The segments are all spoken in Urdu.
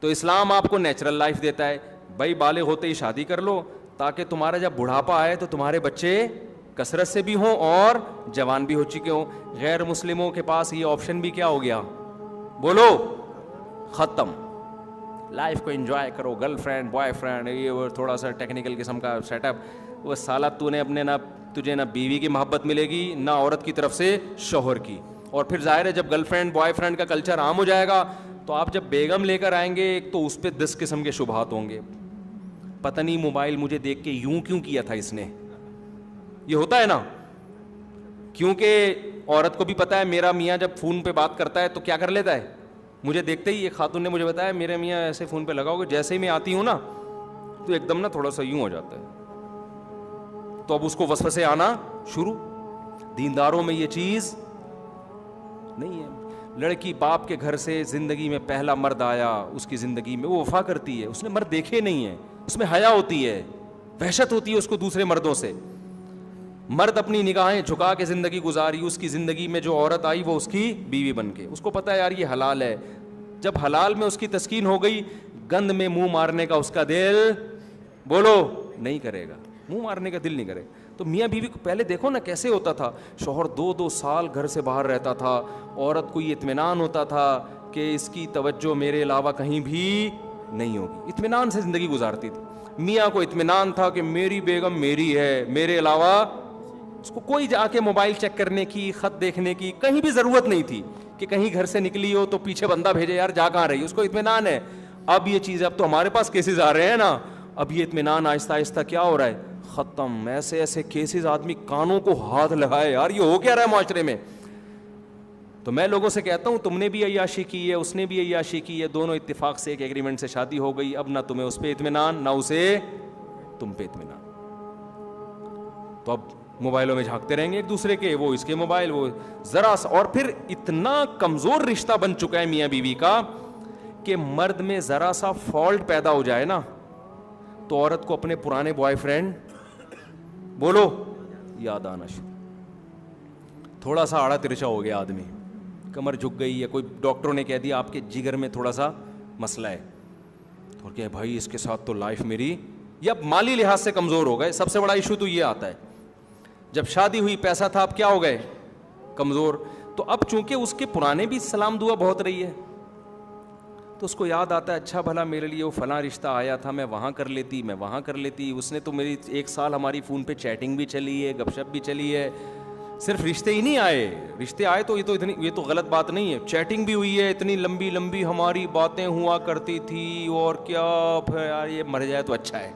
تو اسلام آپ کو نیچرل لائف دیتا ہے. بھائی بالغ ہوتے ہی شادی کر لو تاکہ تمہارا جب بڑھاپا آئے تو تمہارے بچے کثرت سے بھی ہوں اور جوان بھی ہو چکے ہوں. غیر مسلموں کے پاس یہ آپشن بھی کیا ہو گیا؟ بولو, ختم. لائف کو انجوائے کرو, گرل فرینڈ بوائے فرینڈ, یہ وہ تھوڑا سا ٹیکنیکل قسم کا سیٹ اپ. وہ سالہ تو نے اپنے نہ تجھے نہ بیوی کی محبت ملے گی نہ عورت کی طرف سے شوہر کی. اور پھر ظاہر ہے جب گرل فرینڈ بوائے فرینڈ کا کلچر عام ہو جائے گا تو آپ جب بیگم لے کر آئیں گے ایک تو اس پہ 10 قسم کے شبہات ہوں گے. پتہ نہیں موبائل مجھے دیکھ کے یوں کیوں کیا تھا اس نے, یہ ہوتا ہے نا. کیونکہ عورت کو بھی پتا ہے میرا میاں جب فون پہ بات کرتا ہے تو کیا کر لیتا ہے. مجھے دیکھتے ہی ایک خاتون نے مجھے بتایا میرے میاں ایسے فون پہ لگاؤ گے جیسے ہی میں آتی ہوں نا تو ایک دم نا تھوڑا سا یوں ہو جاتا ہے. تو اب اس کو وسوسے آنا شروع. دینداروں میں یہ چیز نہیں ہے. لڑکی باپ کے گھر سے زندگی میں پہلا مرد آیا, اس کی زندگی میں وہ وفا کرتی ہے, اس نے مرد دیکھے نہیں ہیں, اس میں حیا ہوتی ہے, وحشت ہوتی ہے اس کو دوسرے مردوں سے. مرد اپنی نگاہیں جھکا کے زندگی گزاری, اس کی زندگی میں جو عورت آئی وہ اس کی بیوی بن کے. اس کو پتا ہے یار یہ حلال ہے. جب حلال میں اس کی تسکین ہو گئی, گند میں منہ مارنے کا اس کا دل بولو نہیں کرے گا, منہ مارنے کا دل نہیں کرے. تو میاں بیوی کو پہلے دیکھو نا کیسے ہوتا تھا. شوہر 2 سال گھر سے باہر رہتا تھا, عورت کو یہ اطمینان ہوتا تھا کہ اس کی توجہ میرے علاوہ کہیں بھی نہیں ہوگی. اطمینان سے زندگی گزارتی تھی. میاں کو اطمینان تھا کہ میری بیگم میری ہے, میرے علاوہ اس کو کوئی جا کے موبائل چیک کرنے کی, خط دیکھنے کی کہیں بھی ضرورت نہیں تھی کہ کہیں گھر سے نکلی ہو تو پیچھے بندہ بھیجے یار جا کہاں رہی, اس کو اطمینان ہے. اب یہ چیز, اب تو ہمارے پاس کیسز آ رہے ہیں نا, اب یہ اطمینان آہستہ آہستہ کیا ہو رہا ہے, ختم. ایسے ایسے کیسز آدمی کانوں کو ہاتھ لگائے یار یہ ہو کیا رہا ہے معاشرے میں. تو میں لوگوں سے کہتا ہوں تم نے بھی عیاشی کی ہے, اس نے بھی عیاشی کی ہے, دونوں اتفاق سے ایک ایگریمنٹ سے شادی ہو گئی. اب نہ تمہیں اس پہ اطمینان نہ اسے تم پہ اطمینان. تو اب موبائلوں میں جھانکتے رہیں گے ایک دوسرے کے, وہ اس کے موبائل, وہ ذرا سا. اور پھر اتنا کمزور رشتہ بن چکا ہے میاں بیوی کا کہ مرد میں ذرا سا فالٹ پیدا ہو جائے نا تو عورت کو اپنے پرانے بوائے فرینڈ بولو یاد آنا شروع. تھوڑا سا آڑا ترچا ہو گیا آدمی, کمر جھک گئی ہے, کوئی ڈاکٹروں نے کہہ دیا آپ کے جگر میں تھوڑا سا مسئلہ ہے, اور کہ بھائی اس کے ساتھ تو لائف میری, یا مالی لحاظ سے کمزور ہو گئے. سب سے بڑا ایشو تو یہ آتا ہے جب شادی ہوئی پیسہ تھا, اب کیا ہو گئے کمزور. تو اب چونکہ اس کے پرانے بھی سلام دعا بہت رہی ہے تو اس کو یاد آتا ہے اچھا بھلا میرے لیے وہ فلاں رشتہ آیا تھا, میں وہاں کر لیتی, میں وہاں کر لیتی, اس نے تو میری 1 سال ہماری فون پہ چیٹنگ بھی چلی ہے, گپ شپ بھی چلی ہے. صرف رشتے ہی نہیں آئے, رشتے آئے تو یہ تو غلط بات نہیں ہے, چیٹنگ بھی ہوئی ہے, اتنی لمبی لمبی ہماری باتیں ہوا کرتی تھی, اور کیا یار یہ مر جائے تو اچھا ہے.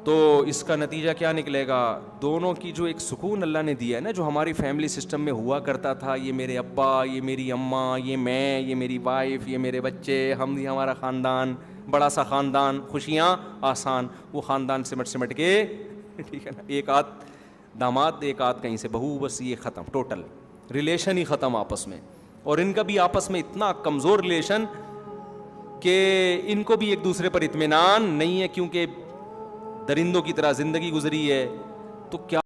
تو اس کا نتیجہ کیا نکلے گا, دونوں کی جو ایک سکون اللہ نے دیا ہے نا, جو ہماری فیملی سسٹم میں ہوا کرتا تھا, یہ میرے ابا, یہ میری اماں, یہ میں, یہ میری وائف, یہ میرے بچے, ہم, یہ ہمارا خاندان, بڑا سا خاندان, خوشیاں آسان, وہ خاندان سمٹ کے ٹھیک ہے نا, ایک آدھ داماد ایک آدھ کہیں سے بہو, بس یہ ختم, ٹوٹل ریلیشن ہی ختم آپس میں. اور ان کا بھی آپس میں اتنا کمزور ریلیشن کہ ان کو بھی ایک دوسرے پر اطمینان نہیں ہے, کیونکہ درندوں کی طرح زندگی گزری ہے. تو کیا